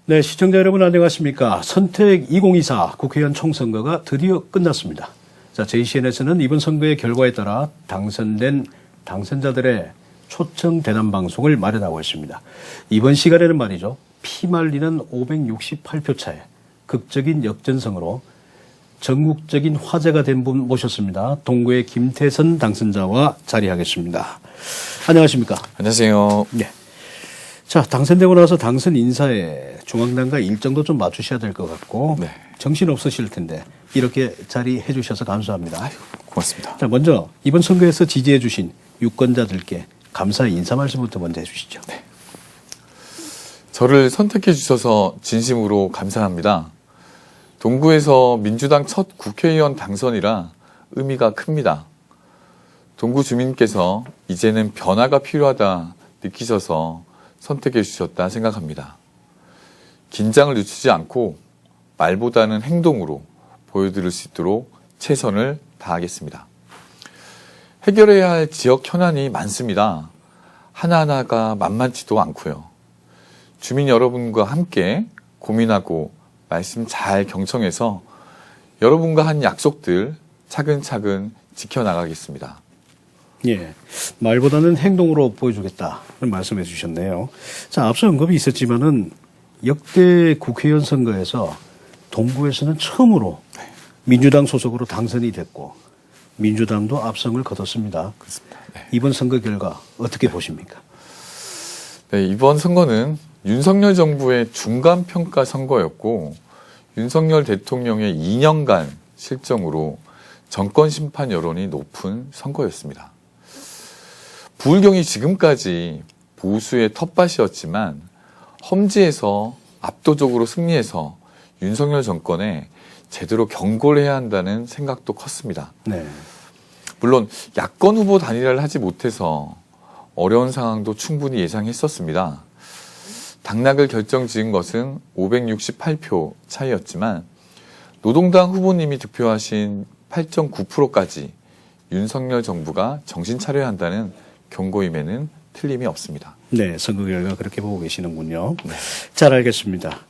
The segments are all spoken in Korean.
네, 시청자 여러분 안녕하십니까. 선택 2024 국회의원 총선거가 드디어 끝났습니다. 자, JCN에서는 이번 선거의 결과에 따라 당선된 당선자들의 초청 대담 방송을 마련하고 있습니다. 이번 시간에는 말이죠. 피말리는 568표 차에 극적인 역전승으로 전국적인 화제가 된 분 모셨습니다. 동구의 김태선 당선자와 자리하겠습니다. 안녕하십니까. 안녕하세요. 네. 자, 당선되고 나서 당선 인사에 중앙당과 일정도 좀 맞추셔야 될 것 같고 네. 정신 없으실 텐데 이렇게 자리해 주셔서 감사합니다. 아유, 고맙습니다. 자, 먼저 이번 선거에서 지지해 주신 유권자들께 감사의 인사 말씀부터 먼저 해 주시죠. 네. 저를 선택해 주셔서 진심으로 감사합니다. 동구에서 민주당 첫 국회의원 당선이라 의미가 큽니다. 동구 주민께서 이제는 변화가 필요하다 느끼셔서 선택해 주셨다 생각합니다. 긴장을 늦추지 않고 말보다는 행동으로 보여드릴 수 있도록 최선을 다하겠습니다. 해결해야 할 지역 현안이 많습니다. 하나하나가 만만치도 않고요. 주민 여러분과 함께 고민하고 말씀 잘 경청해서 여러분과 한 약속들 차근차근 지켜나가겠습니다. 예, 말보다는 행동으로 보여주겠다는 말씀해 주셨네요. 자, 앞서 언급이 있었지만은 역대 국회의원 선거에서 동구에서는 처음으로 민주당 소속으로 당선이 됐고 민주당도 압승을 거뒀습니다. 그렇습니다. 네. 이번 선거 결과 어떻게 보십니까? 네, 이번 선거는 윤석열 정부의 중간평가 선거였고 윤석열 대통령의 2년간 실정으로 정권 심판 여론이 높은 선거였습니다. 부울경이 지금까지 보수의 텃밭이었지만 험지에서 압도적으로 승리해서 윤석열 정권에 제대로 경고를 해야 한다는 생각도 컸습니다. 네. 물론 야권 후보 단일화를 하지 못해서 어려운 상황도 충분히 예상했었습니다. 당락을 결정지은 것은 568표 차이였지만 노동당 후보님이 득표하신 8.9%까지 윤석열 정부가 정신 차려야 한다는 경고임에는 틀림이 없습니다. 네, 선거 결과 그렇게 보고 계시는군요. 네. 잘 알겠습니다.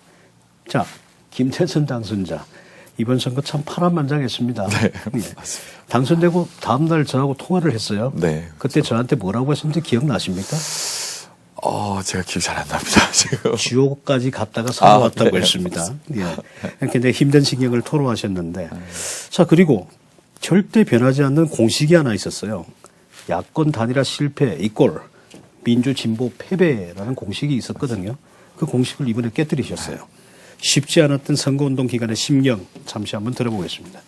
자, 김태선 당선자. 이번 선거 참 파란만장했습니다. 네, 네. 당선되고 다음날 저하고 통화를 했어요. 네. 그때 저한테 뭐라고 했는지 기억나십니까? 제가 기억 잘 안 납니다, 지금. 지옥까지 갔다가 살아왔다고 네. 했습니다. 예. 굉장히 힘든 신경을 토로하셨는데. 자, 그리고 절대 변하지 않는 공식이 하나 있었어요. 야권 단일화 실패 이꼴 민주 진보 패배라는 공식이 있었거든요. 그 공식을 이번에 깨뜨리셨어요. 쉽지 않았던 선거운동 기간의 심경 잠시 한번 들어보겠습니다.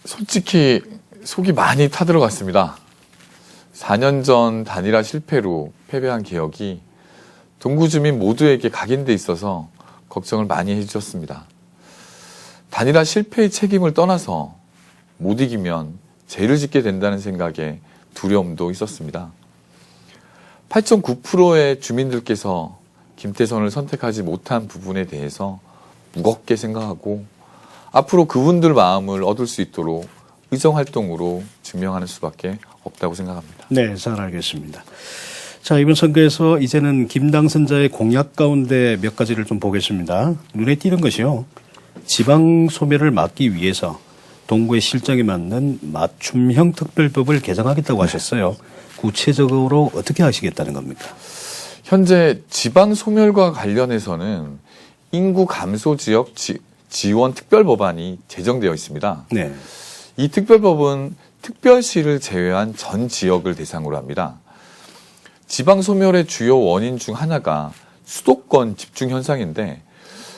솔직히 속이 많이 타들어갔습니다. 4년 전 단일화 실패로 패배한 기억이 동구 주민 모두에게 각인돼 있어서 걱정을 많이 해주셨습니다. 단일화 실패의 책임을 떠나서 못 이기면 죄를 짓게 된다는 생각에 두려움도 있었습니다. 8.9%의 주민들께서 김태선을 선택하지 못한 부분에 대해서 무겁게 생각하고 앞으로 그분들 마음을 얻을 수 있도록 의정활동으로 증명하는 수밖에 없다고 생각합니다. 네, 잘 알겠습니다. 자, 이번 선거에서 이제는 김 당선자의 공약 가운데 몇 가지를 좀 보겠습니다. 눈에 띄는 것이요. 지방 소멸을 막기 위해서 동구의 실정에 맞는 맞춤형 특별법을 개정하겠다고 하셨어요. 구체적으로 어떻게 하시겠다는 겁니까? 현재 지방 소멸과 관련해서는 인구 감소 지역 지원 특별법안이 제정되어 있습니다. 네. 이 특별법은 특별시를 제외한 전 지역을 대상으로 합니다. 지방 소멸의 주요 원인 중 하나가 수도권 집중 현상인데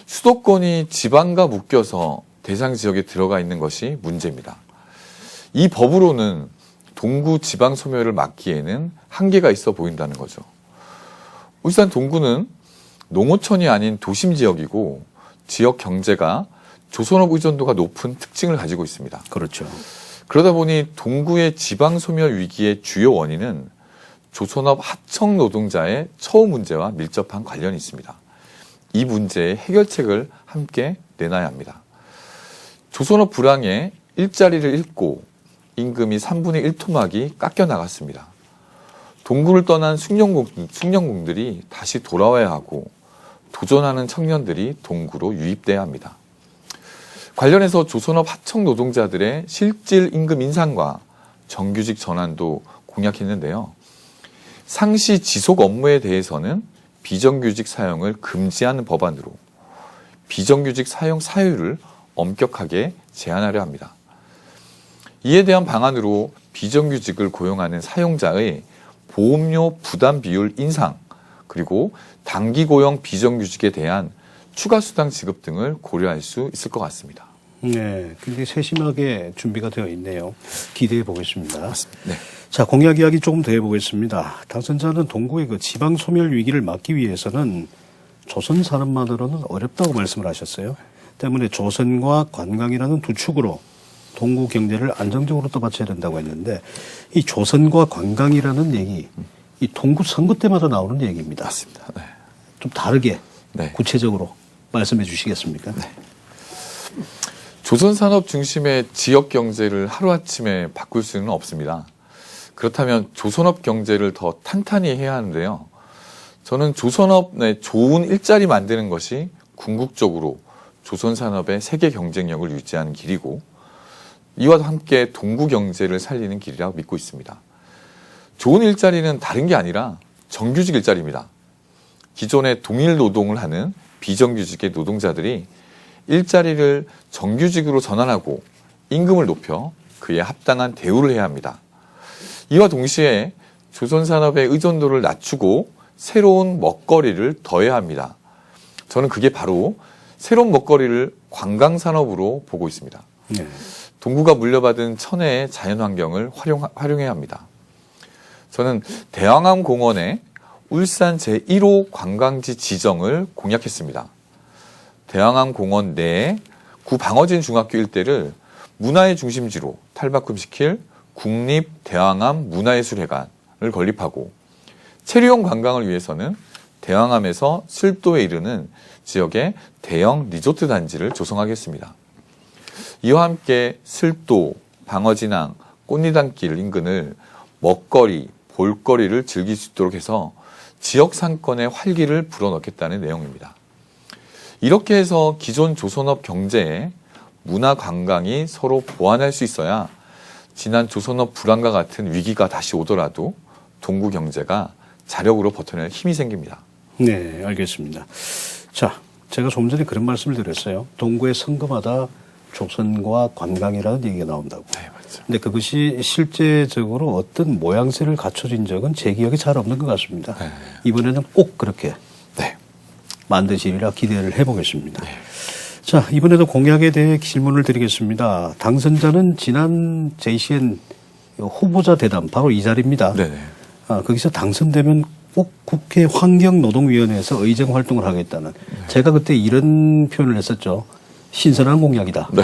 수도권이 지방과 묶여서 대상 지역에 들어가 있는 것이 문제입니다. 이 법으로는 동구 지방 소멸을 막기에는 한계가 있어 보인다는 거죠. 울산 동구는 농어촌이 아닌 도심 지역이고 지역 경제가 조선업 의존도가 높은 특징을 가지고 있습니다. 그렇죠. 그러다 보니 동구의 지방 소멸 위기의 주요 원인은 조선업 하청 노동자의 처우 문제와 밀접한 관련이 있습니다. 이 문제의 해결책을 함께 내놔야 합니다. 조선업 불황에 일자리를 잃고 임금이 3분의 1 토막이 깎여 나갔습니다. 동구를 떠난 숙련공들이 다시 돌아와야 하고 도전하는 청년들이 동구로 유입돼야 합니다. 관련해서 조선업 하청 노동자들의 실질 임금 인상과 정규직 전환도 공약했는데요. 상시 지속 업무에 대해서는 비정규직 사용을 금지하는 법안으로 비정규직 사용 사유를 엄격하게 제한하려 합니다. 이에 대한 방안으로 비정규직을 고용하는 사용자의 보험료 부담 비율 인상, 그리고 단기 고용 비정규직에 대한 추가 수당 지급 등을 고려할 수 있을 것 같습니다. 네, 굉장히 세심하게 준비가 되어 있네요. 기대해 보겠습니다. 네. 자, 공약 이야기 조금 더 해보겠습니다. 당선자는 동구의 그 지방 소멸 위기를 막기 위해서는 조선 산업만으로는 어렵다고 말씀을 하셨어요. 때문에 조선과 관광이라는 두 축으로 동구 경제를 안정적으로 떠받쳐야 된다고 했는데, 이 조선과 관광이라는 얘기, 이 동구 선거 때마다 나오는 얘기입니다. 맞습니다. 네. 좀 다르게 네. 구체적으로 말씀해 주시겠습니까? 네. 조선 산업 중심의 지역 경제를 하루아침에 바꿀 수는 없습니다. 그렇다면 조선업 경제를 더 탄탄히 해야 하는데요. 저는 조선업 내 좋은 일자리 만드는 것이 궁극적으로 조선 산업의 세계 경쟁력을 유지하는 길이고, 이와 함께 동구 경제를 살리는 길이라고 믿고 있습니다. 좋은 일자리는 다른 게 아니라 정규직 일자리입니다. 기존에 동일 노동을 하는 비정규직의 노동자들이 일자리를 정규직으로 전환하고 임금을 높여 그에 합당한 대우를 해야 합니다. 이와 동시에 조선 산업의 의존도를 낮추고 새로운 먹거리를 더해야 합니다. 저는 그게 바로 새로운 먹거리를 관광산업으로 보고 있습니다. 네. 동구가 물려받은 천혜의 자연환경을 활용해야 합니다. 저는 대왕암 공원에 울산 제1호 관광지 지정을 공약했습니다. 대왕암 공원 내에 구 방어진 중학교 일대를 문화의 중심지로 탈바꿈시킬 국립 대왕암 문화예술회관을 건립하고, 체류용 관광을 위해서는 대왕암에서 슬도에 이르는 지역에 대형 리조트 단지를 조성하겠습니다. 이와 함께 슬도, 방어진항, 꽃리단길 인근을 먹거리, 볼거리를 즐길 수 있도록 해서 지역 상권의 활기를 불어넣겠다는 내용입니다. 이렇게 해서 기존 조선업 경제에 문화 관광이 서로 보완할 수 있어야 지난 조선업 불황과 같은 위기가 다시 오더라도 동구 경제가 자력으로 버텨낼 힘이 생깁니다. 네, 알겠습니다. 자, 제가 좀 전에 그런 말씀을 드렸어요. 동구의 선거마다 조선과 관광이라는 얘기가 나온다고. 네, 맞죠. 근데 그것이 실제적으로 어떤 모양새를 갖춰진 적은 제 기억에 잘 없는 것 같습니다. 네. 이번에는 꼭 그렇게 네. 만드시리라 기대를 해보겠습니다. 네. 자, 이번에도 공약에 대해 질문을 드리겠습니다. 당선자는 지난 JCN 후보자 대담, 바로 이 자리입니다. 네네. 거기서 당선되면 꼭 국회 환경노동위원회에서 의정 활동을 하겠다는, 제가 그때 이런 표현을 했었죠. 신선한 공약이다. 네.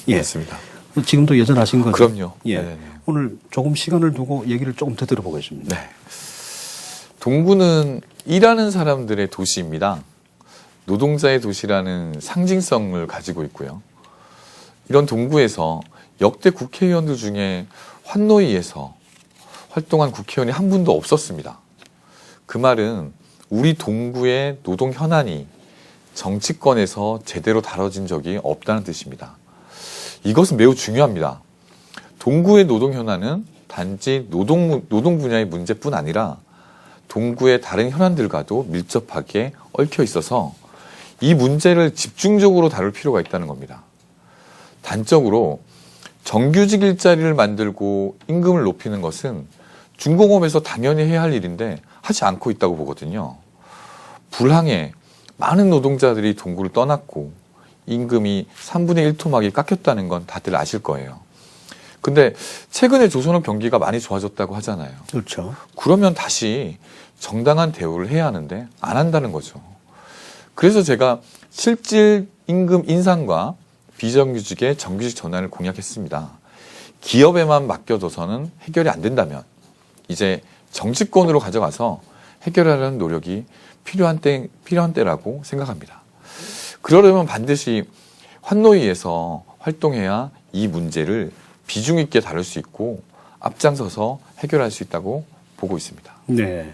예. 맞습니다. 지금도 여전하신 거죠? 그럼요. 예. 네네. 오늘 조금 시간을 두고 얘기를 조금 더 들어보겠습니다. 네. 동구는 일하는 사람들의 도시입니다. 노동자의 도시라는 상징성을 가지고 있고요. 이런 동구에서 역대 국회의원들 중에 환노위에서 활동한 국회의원이 한 분도 없었습니다. 그 말은 우리 동구의 노동 현안이 정치권에서 제대로 다뤄진 적이 없다는 뜻입니다. 이것은 매우 중요합니다. 동구의 노동 현안은 단지 노동 분야의 문제뿐 아니라 동구의 다른 현안들과도 밀접하게 얽혀 있어서 이 문제를 집중적으로 다룰 필요가 있다는 겁니다. 단적으로 정규직 일자리를 만들고 임금을 높이는 것은 중공업에서 당연히 해야 할 일인데 하지 않고 있다고 보거든요. 불황에 많은 노동자들이 동구를 떠났고 임금이 3분의 1 토막이 깎였다는 건 다들 아실 거예요. 근데 최근에 조선업 경기가 많이 좋아졌다고 하잖아요. 그렇죠. 그러면 다시 정당한 대우를 해야 하는데 안 한다는 거죠. 그래서 제가 실질 임금 인상과 비정규직의 정규직 전환을 공약했습니다. 기업에만 맡겨둬서는 해결이 안 된다면 이제 정치권으로 가져가서 해결하려는 노력이 필요한 때라고 생각합니다. 그러려면 반드시 환노위에서 활동해야 이 문제를 비중 있게 다룰 수 있고 앞장서서 해결할 수 있다고 보고 있습니다. 네.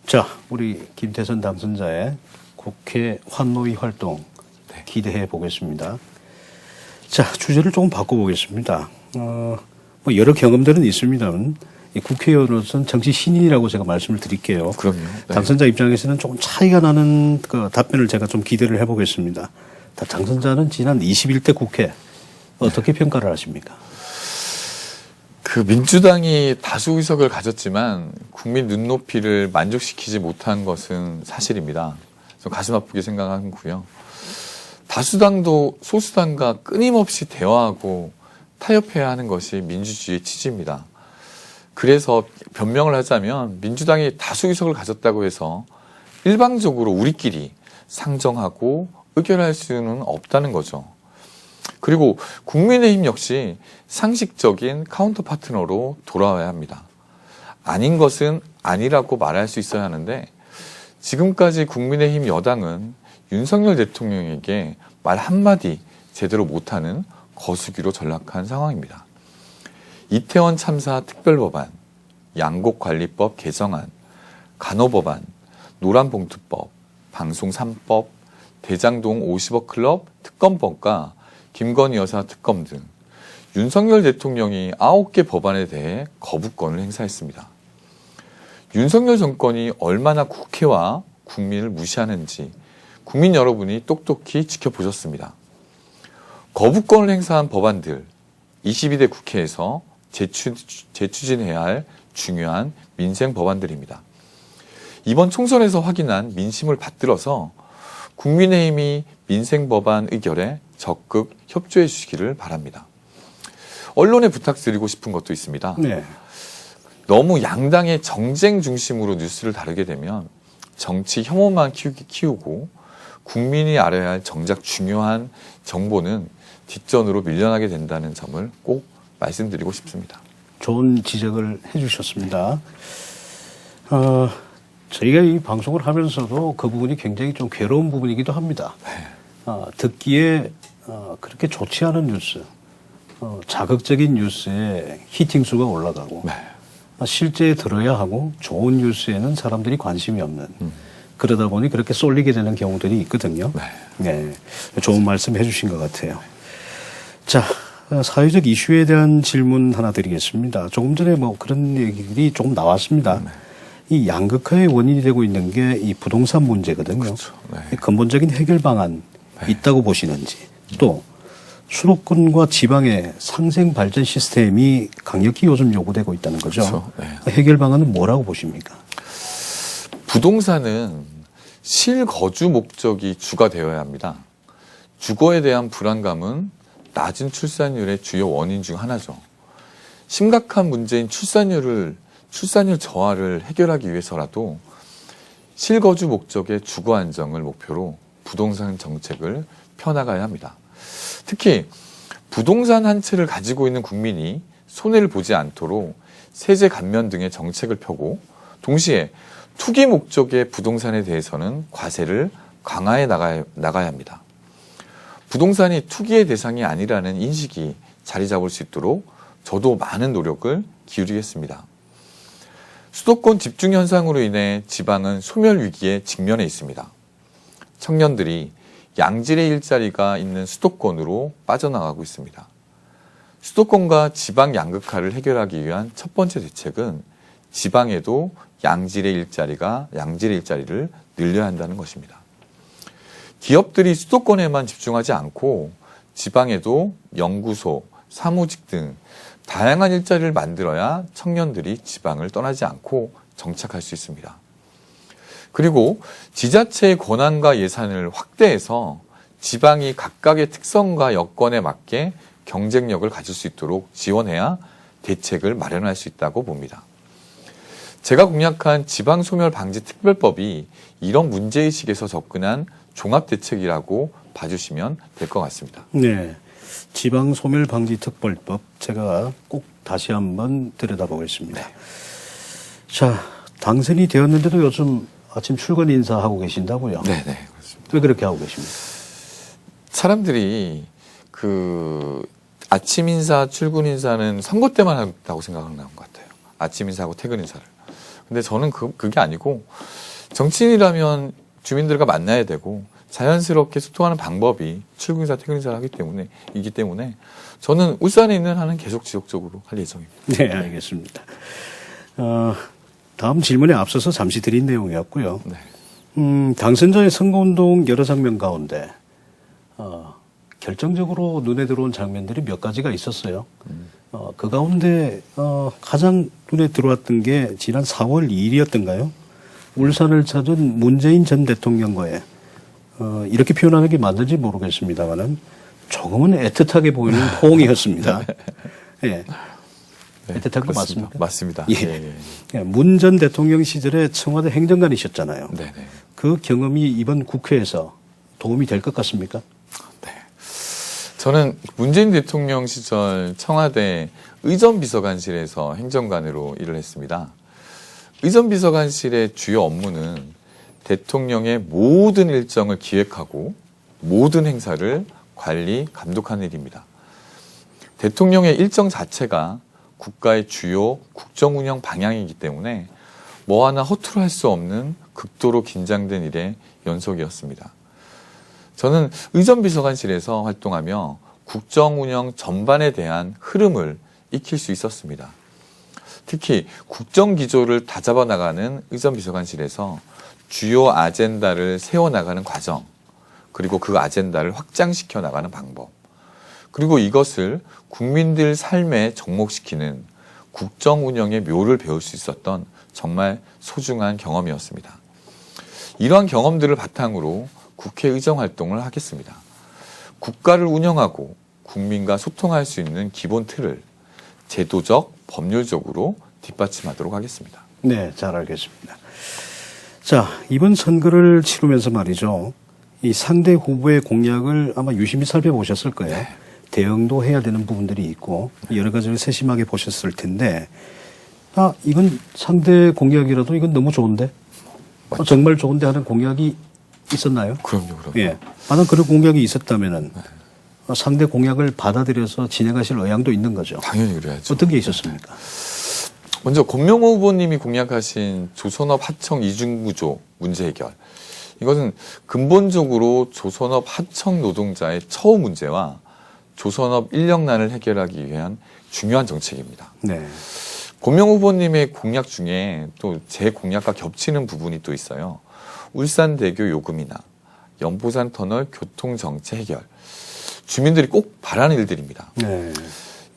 자, 우리 김태선 당선자의 국회 환노위 활동 네. 기대해 보겠습니다. 자, 주제를 조금 바꿔보겠습니다. 뭐 여러 경험들은 있습니다만 이 국회의원으로서는 정치 신인이라고 제가 말씀을 드릴게요. 그럼요. 네. 당선자 입장에서는 조금 차이가 나는 그 답변을 제가 좀 기대를 해보겠습니다. 당선자는 지난 21대 국회 어떻게 평가를 하십니까? 그 민주당이 다수 의석을 가졌지만 국민 눈높이를 만족시키지 못한 것은 사실입니다. 좀 가슴 아프게 생각하고요. 다수당도 소수당과 끊임없이 대화하고 타협해야 하는 것이 민주주의의 취지입니다. 그래서 변명을 하자면 민주당이 다수 의석을 가졌다고 해서 일방적으로 우리끼리 상정하고 의결할 수는 없다는 거죠. 그리고 국민의힘 역시 상식적인 카운터 파트너로 돌아와야 합니다. 아닌 것은 아니라고 말할 수 있어야 하는데 지금까지 국민의힘 여당은 윤석열 대통령에게 말 한마디 제대로 못하는 거수기로 전락한 상황입니다. 이태원 참사 특별법안, 양곡관리법 개정안, 간호법안, 노란봉투법, 방송 3법, 대장동 50억 클럽 특검법과 김건희 여사 특검 등 윤석열 대통령이 9개 법안에 대해 거부권을 행사했습니다. 윤석열 정권이 얼마나 국회와 국민을 무시하는지 국민 여러분이 똑똑히 지켜보셨습니다. 거부권을 행사한 법안들 22대 국회에서 재추진해야 할 중요한 민생 법안들입니다. 이번 총선에서 확인한 민심을 받들어서 국민의힘이 민생 법안 의결에 적극 협조해 주시기를 바랍니다. 언론에 부탁드리고 싶은 것도 있습니다. 네. 너무 양당의 정쟁 중심으로 뉴스를 다루게 되면 정치 혐오만 키우고 국민이 알아야 할 정작 중요한 정보는 뒷전으로 밀려나게 된다는 점을 꼭 말씀드리고 싶습니다. 좋은 지적을 해주셨습니다. 저희가 이 방송을 하면서도 그 부분이 굉장히 좀 괴로운 부분이기도 합니다. 듣기에 그렇게 좋지 않은 뉴스, 자극적인 뉴스에 히팅수가 올라가고 실제 들어야 하고 좋은 뉴스에는 사람들이 관심이 없는 그러다 보니 그렇게 쏠리게 되는 경우들이 있거든요. 네. 좋은 말씀 해주신 것 같아요. 자, 사회적 이슈에 대한 질문 하나 드리겠습니다. 조금 전에 뭐 그런 얘기들이 조금 나왔습니다. 이 양극화의 원인이 되고 있는 게 이 부동산 문제거든요. 그렇죠. 네. 근본적인 해결 방안 있다고 보시는지, 또 수도권과 지방의 상생 발전 시스템이 강력히 요즘 요구되고 있다는 거죠. 그렇죠. 네. 해결 방안은 뭐라고 보십니까? 부동산은 실거주 목적이 주가 되어야 합니다. 주거에 대한 불안감은 낮은 출산율의 주요 원인 중 하나죠. 심각한 문제인 출산율 저하를 해결하기 위해서라도 실거주 목적의 주거 안정을 목표로 부동산 정책을 펴나가야 합니다. 특히 부동산 한 채를 가지고 있는 국민이 손해를 보지 않도록 세제 감면 등의 정책을 펴고 동시에 투기 목적의 부동산에 대해서는 과세를 강화해 나가야 합니다. 부동산이 투기의 대상이 아니라는 인식이 자리 잡을 수 있도록 저도 많은 노력을 기울이겠습니다. 수도권 집중 현상으로 인해 지방은 소멸 위기에 직면해 있습니다. 청년들이 양질의 일자리가 있는 수도권으로 빠져나가고 있습니다. 수도권과 지방 양극화를 해결하기 위한 첫 번째 대책은 지방에도 양질의 일자리를 늘려야 한다는 것입니다. 기업들이 수도권에만 집중하지 않고 지방에도 연구소, 사무직 등 다양한 일자리를 만들어야 청년들이 지방을 떠나지 않고 정착할 수 있습니다. 그리고 지자체의 권한과 예산을 확대해서 지방이 각각의 특성과 여건에 맞게 경쟁력을 가질 수 있도록 지원해야 대책을 마련할 수 있다고 봅니다. 제가 공약한 지방소멸 방지 특별법이 이런 문제의식에서 접근한 종합대책이라고 봐주시면 될 것 같습니다. 네. 지방소멸 방지 특별법 제가 꼭 다시 한번 들여다보겠습니다. 네. 자, 당선이 되었는데도 요즘 아침 출근 인사하고 계신다고요? 네, 그렇습니다. 왜 그렇게 하고 계십니까? 사람들이 그 아침 인사, 출근 인사는 선거 때만 한다고 생각하는 것 같아요. 아침 인사하고 퇴근 인사를. 근데 저는 그게 아니고 정치인이라면 주민들과 만나야 되고 자연스럽게 소통하는 방법이 출근인사, 퇴근인사를 이기 때문에 저는 울산에 있는 한은 계속 지속적으로 할 예정입니다. 네, 알겠습니다. 다음 질문에 앞서서 잠시 드린 내용이었고요. 네. 당선자의 선거운동 여러 장면 가운데 결정적으로 눈에 들어온 장면들이 몇 가지가 있었어요. 그 가운데 가장 눈에 들어왔던 게 지난 4월 2일이었던가요? 울산을 찾은 문재인 전 대통령과의 이렇게 표현하는 게 맞는지 모르겠습니다만은 조금은 애틋하게 보이는 포옹이었습니다. 예. 네, 애틋한 거 맞습니까? 맞습니다. 예. 문 전 대통령 시절에 청와대 행정관이셨잖아요. 네네. 그 경험이 이번 국회에서 도움이 될 것 같습니까? 네. 저는 문재인 대통령 시절 청와대 의전비서관실에서 행정관으로 일을 했습니다. 의전비서관실의 주요 업무는 대통령의 모든 일정을 기획하고 모든 행사를 관리, 감독하는 일입니다. 대통령의 일정 자체가 국가의 주요 국정운영 방향이기 때문에 뭐 하나 허투루 할 수 없는 극도로 긴장된 일의 연속이었습니다. 저는 의전비서관실에서 활동하며 국정운영 전반에 대한 흐름을 익힐 수 있었습니다. 특히 국정기조를 다잡아 나가는 의전비서관실에서 주요 아젠다를 세워나가는 과정, 그리고 그 아젠다를 확장시켜 나가는 방법, 그리고 이것을 국민들 삶에 접목시키는 국정운영의 묘를 배울 수 있었던 정말 소중한 경험이었습니다. 이러한 경험들을 바탕으로 국회 의정 활동을 하겠습니다. 국가를 운영하고 국민과 소통할 수 있는 기본 틀을 제도적, 법률적으로 뒷받침하도록 하겠습니다. 네, 잘 알겠습니다. 자, 이번 선거를 치르면서 말이죠. 이 상대 후보의 공약을 아마 유심히 살펴보셨을 거예요. 네. 대응도 해야 되는 부분들이 있고 여러 가지를 세심하게 보셨을 텐데 이건 상대 공약이라도 이건 너무 좋은데 정말 좋은데 하는 공약이 있었나요? 그럼요. 예. 만약 그런 공약이 있었다면은 상대 공약을 받아들여서 진행하실 의향도 있는 거죠. 당연히 그래야죠. 어떤 게 있었습니까? 먼저 권명호 후보님이 공약하신 조선업 하청 이중구조 문제 해결. 이것은 근본적으로 조선업 하청 노동자의 처우 문제와 조선업 인력난을 해결하기 위한 중요한 정책입니다. 네. 권명호 후보님의 공약 중에 또 제 공약과 겹치는 부분이 또 있어요. 울산대교 요금이나 연포산 터널 교통정체 해결. 주민들이 꼭 바라는 일들입니다. 네.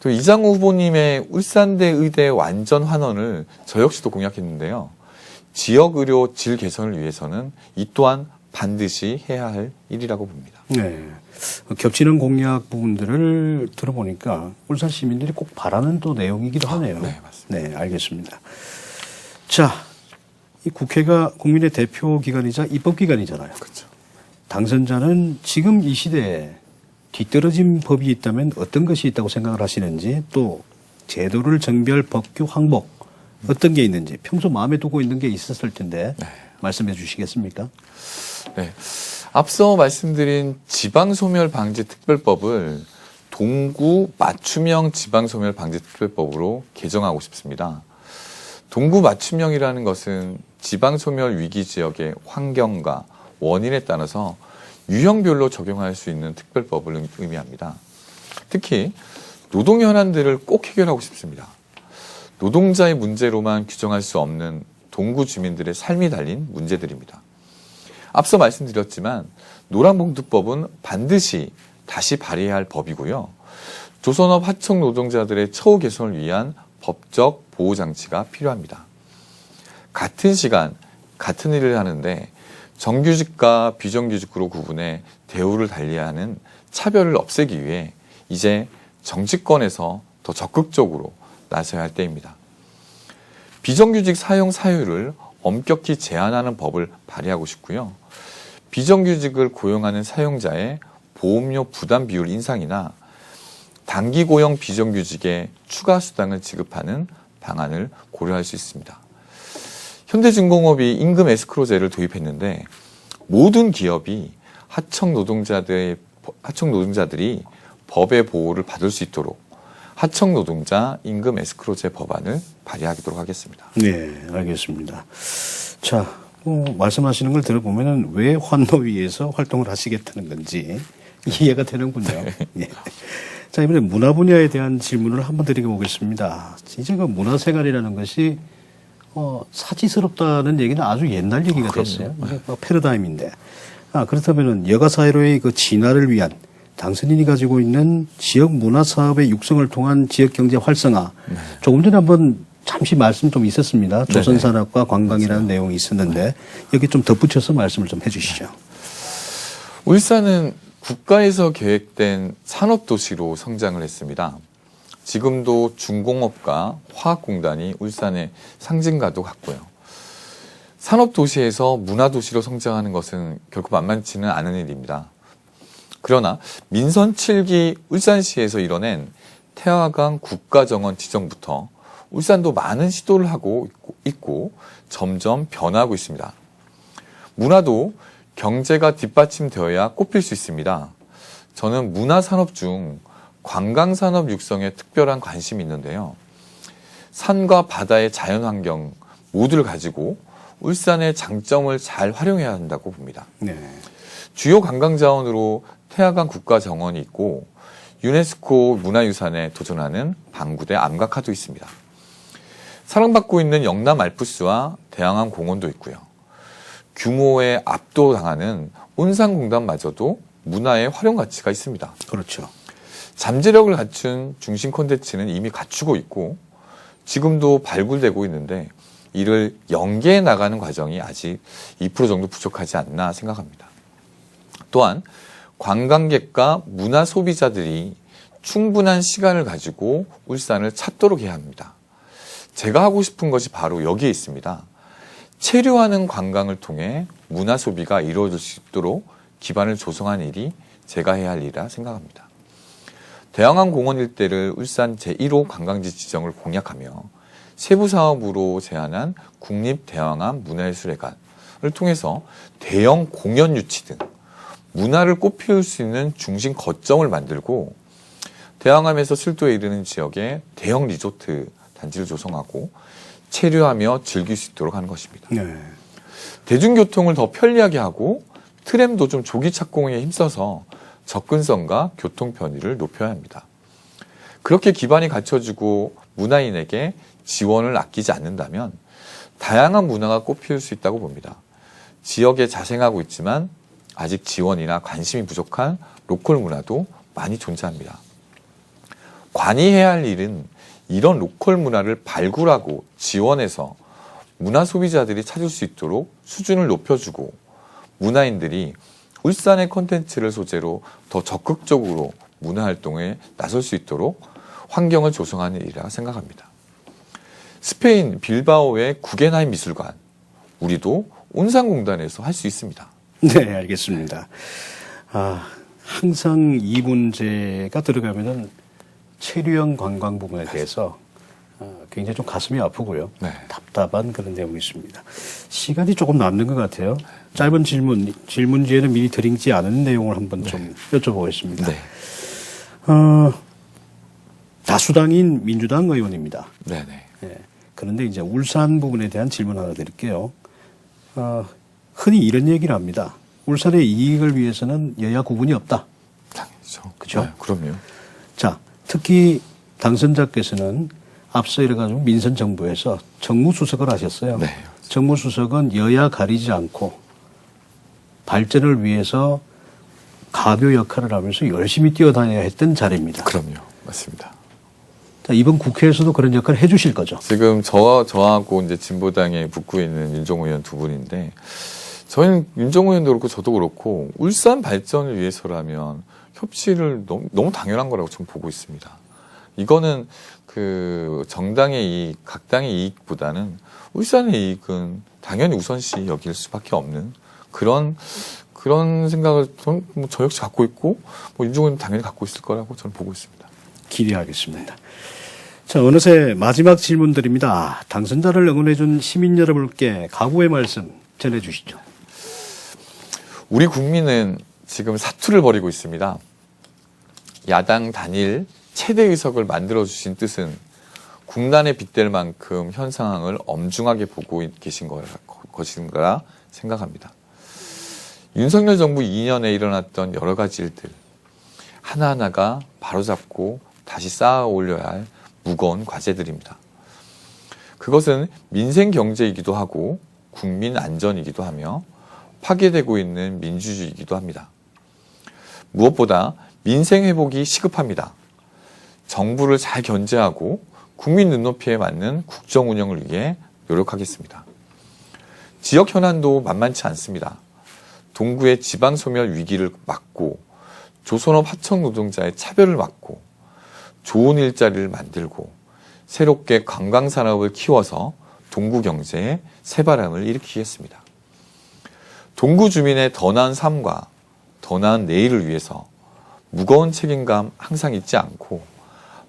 또 이장우 후보님의 울산대 의대 완전 환원을 저 역시도 공약했는데요. 지역 의료 질 개선을 위해서는 이 또한 반드시 해야 할 일이라고 봅니다. 네. 겹치는 공약 부분들을 들어보니까 울산 시민들이 꼭 바라는 또 내용이기도 하네요. 네, 맞습니다. 네, 알겠습니다. 자, 이 국회가 국민의 대표 기관이자 입법기관이잖아요. 그렇죠. 당선자는 지금 이 시대에 뒤떨어진 법이 있다면 어떤 것이 있다고 생각을 하시는지 또 제도를 정비할 법규 항목 어떤 게 있는지 평소 마음에 두고 있는 게 있었을 텐데 말씀해 주시겠습니까? 네. 앞서 말씀드린 지방소멸방지특별법을 동구 맞춤형 지방소멸방지특별법으로 개정하고 싶습니다. 동구 맞춤형이라는 것은 지방소멸 위기 지역의 환경과 원인에 따라서 유형별로 적용할 수 있는 특별법을 의미합니다. 특히 노동 현안들을 꼭 해결하고 싶습니다. 노동자의 문제로만 규정할 수 없는 동구 주민들의 삶이 달린 문제들입니다. 앞서 말씀드렸지만 노란봉투법은 반드시 다시 발의해야 할 법이고요. 조선업 하청 노동자들의 처우 개선을 위한 법적 보호장치가 필요합니다. 같은 시간, 같은 일을 하는데 정규직과 비정규직으로 구분해 대우를 달리하는 차별을 없애기 위해 이제 정치권에서 더 적극적으로 나서야 할 때입니다. 비정규직 사용 사유를 엄격히 제한하는 법을 발의하고 싶고요. 비정규직을 고용하는 사용자의 보험료 부담 비율 인상이나 단기 고용 비정규직에 추가 수당을 지급하는 방안을 고려할 수 있습니다. 현대중공업이 임금 에스크로제를 도입했는데 모든 기업이 하청 노동자들이 법의 보호를 받을 수 있도록 하청 노동자 임금 에스크로제 법안을 발의하도록 하겠습니다. 네, 알겠습니다. 자, 말씀하시는 걸 들어보면은 왜 환노위에서 활동을 하시겠다는 건지 이해가 되는군요. 예. 자, 이번에 문화 분야에 대한 질문을 한번 드려보겠습니다. 이제 그 문화생활이라는 것이 사치스럽다는 얘기는 아주 옛날 얘기가 됐어요. 이게 뭐 패러다임인데. 그렇다면은 여가 사회로의 그 진화를 위한 당선인이 가지고 있는 지역 문화 사업의 육성을 통한 지역 경제 활성화. 조금 전에 한번 잠시 말씀 좀 있었습니다. 조선산업과 관광이라는 내용이 있었는데 여기 좀 덧붙여서 말씀을 좀 해주시죠. 울산은 국가에서 계획된 산업도시로 성장을 했습니다. 지금도 중공업과 화학공단이 울산의 상징과도 같고요. 산업도시에서 문화도시로 성장하는 것은 결코 만만치는 않은 일입니다. 그러나 민선 7기 울산시에서 이뤄낸 태화강 국가정원 지정부터 울산도 많은 시도를 하고 있고 점점 변화하고 있습니다. 문화도 경제가 뒷받침되어야 꽃필 수 있습니다. 저는 문화산업 중 관광산업 육성에 특별한 관심이 있는데요. 산과 바다의 자연환경 모두를 가지고 울산의 장점을 잘 활용해야 한다고 봅니다. 네. 주요 관광자원으로 태화강 국가정원이 있고 유네스코 문화유산에 도전하는 방구대 암각화도 있습니다. 사랑받고 있는 영남 알프스와 대항암 공원도 있고요. 규모에 압도당하는 온산공단마저도 문화의 활용 가치가 있습니다. 그렇죠. 잠재력을 갖춘 중심 콘텐츠는 이미 갖추고 있고 지금도 발굴되고 있는데 이를 연계해 나가는 과정이 아직 2% 정도 부족하지 않나 생각합니다. 또한 관광객과 문화 소비자들이 충분한 시간을 가지고 울산을 찾도록 해야 합니다. 제가 하고 싶은 것이 바로 여기에 있습니다. 체류하는 관광을 통해 문화 소비가 이루어질 수 있도록 기반을 조성하는 일이 제가 해야 할 일이라 생각합니다. 대항암 공원 일대를 울산 제1호 관광지 지정을 공약하며 세부 사업으로 제안한 국립대항암 문화예술회관을 통해서 대형 공연 유치 등 문화를 꽃피울 수 있는 중심 거점을 만들고 대항암에서 술도에 이르는 지역에 대형 리조트 단지를 조성하고 체류하며 즐길 수 있도록 하는 것입니다. 네. 대중교통을 더 편리하게 하고 트램도 좀 조기 착공에 힘써서 접근성과 교통 편의를 높여야 합니다. 그렇게 기반이 갖춰지고 문화인에게 지원을 아끼지 않는다면 다양한 문화가 꽃피울 수 있다고 봅니다. 지역에 자생하고 있지만 아직 지원이나 관심이 부족한 로컬 문화도 많이 존재합니다. 관이 해야 할 일은 이런 로컬 문화를 발굴하고 지원해서 문화 소비자들이 찾을 수 있도록 수준을 높여주고 문화인들이 울산의 콘텐츠를 소재로 더 적극적으로 문화활동에 나설 수 있도록 환경을 조성하는 일이라 생각합니다. 스페인 빌바오의 구겐하임 미술관, 우리도 온산공단에서 할 수 있습니다. 네, 알겠습니다. 항상 이 문제가 들어가면은 체류형 관광 부분에 대해서 굉장히 좀 가슴이 아프고요. 네. 답답한 그런 내용이 있습니다. 시간이 조금 남는 것 같아요. 짧은 질문지에는 미리 드리지 않은 내용을 한번 좀 여쭤보겠습니다. 네. 다수당인 민주당 의원입니다. 네네. 예. 그런데 이제 울산 부분에 대한 질문 하나 드릴게요. 흔히 이런 얘기를 합니다. 울산의 이익을 위해서는 여야 구분이 없다. 당연히죠. 그죠? 네, 그럼요. 자, 특히 당선자께서는 앞서 이래가지고 민선정부에서 정무수석을 하셨어요. 네. 정무수석은 여야 가리지 않고 발전을 위해서 가교 역할을 하면서 열심히 뛰어다녀야 했던 자리입니다. 그럼요. 맞습니다. 자, 이번 국회에서도 그런 역할을 해주실 거죠? 지금 저하고 이제 진보당에 붙고 있는 윤종호 의원 두 분인데 저희는 윤종호 의원도 그렇고 저도 그렇고 울산 발전을 위해서라면 협치를 너무 당연한 거라고 저는 보고 있습니다. 이거는 그 정당의 이익, 각 당의 이익보다는 울산의 이익은 당연히 우선시 여길 수밖에 없는 그런 생각을 저 역시 갖고 있고 윤종호 의원은 당연히 갖고 있을 거라고 저는 보고 있습니다. 기대하겠습니다. 자, 어느새 마지막 질문 드립니다. 당선자를 응원해준 시민 여러분께 각오의 말씀 전해주시죠. 우리 국민은 지금 사투를 벌이고 있습니다. 야당 단일 최대 의석을 만들어주신 뜻은 국난에 빗댈 만큼 현 상황을 엄중하게 보고 계신 것인가 생각합니다. 윤석열 정부 2년에 일어났던 여러 가지 일들 하나하나가 바로잡고 다시 쌓아 올려야 할 무거운 과제들입니다. 그것은 민생 경제이기도 하고 국민 안전이기도 하며 파괴되고 있는 민주주의이기도 합니다. 무엇보다 민생 회복이 시급합니다. 정부를 잘 견제하고 국민 눈높이에 맞는 국정 운영을 위해 노력하겠습니다. 지역 현안도 만만치 않습니다. 동구의 지방 소멸 위기를 막고 조선업 하청 노동자의 차별을 막고 좋은 일자리를 만들고 새롭게 관광 산업을 키워서 동구 경제에 새바람을 일으키겠습니다. 동구 주민의 더 나은 삶과 더 나은 내일을 위해서 무거운 책임감 항상 잊지 않고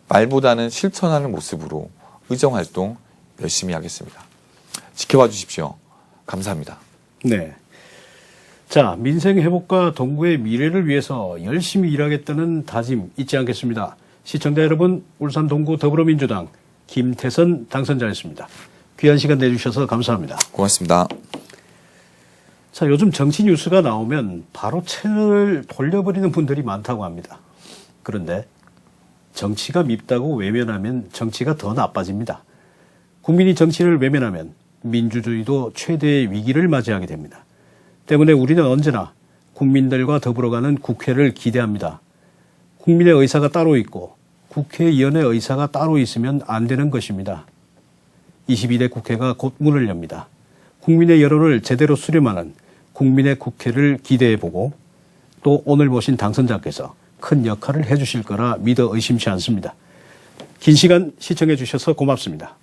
말보다는 실천하는 모습으로 의정활동 열심히 하겠습니다. 지켜봐 주십시오. 감사합니다. 네. 자, 민생 회복과 동구의 미래를 위해서 열심히 일하겠다는 다짐 잊지 않겠습니다. 시청자 여러분, 울산 동구 더불어민주당 김태선 당선자였습니다. 귀한 시간 내주셔서 감사합니다. 고맙습니다. 자, 요즘 정치 뉴스가 나오면 바로 채널을 돌려버리는 분들이 많다고 합니다. 그런데 정치가 밉다고 외면하면 정치가 더 나빠집니다. 국민이 정치를 외면하면 민주주의도 최대의 위기를 맞이하게 됩니다. 때문에 우리는 언제나 국민들과 더불어가는 국회를 기대합니다. 국민의 의사가 따로 있고 국회의원의 의사가 따로 있으면 안 되는 것입니다. 22대 국회가 곧 문을 엽니다. 국민의 여론을 제대로 수렴하는 국민의 국회를 기대해보고 또 오늘 모신 당선자께서 큰 역할을 해주실 거라 믿어 의심치 않습니다. 긴 시간 시청해 주셔서 고맙습니다.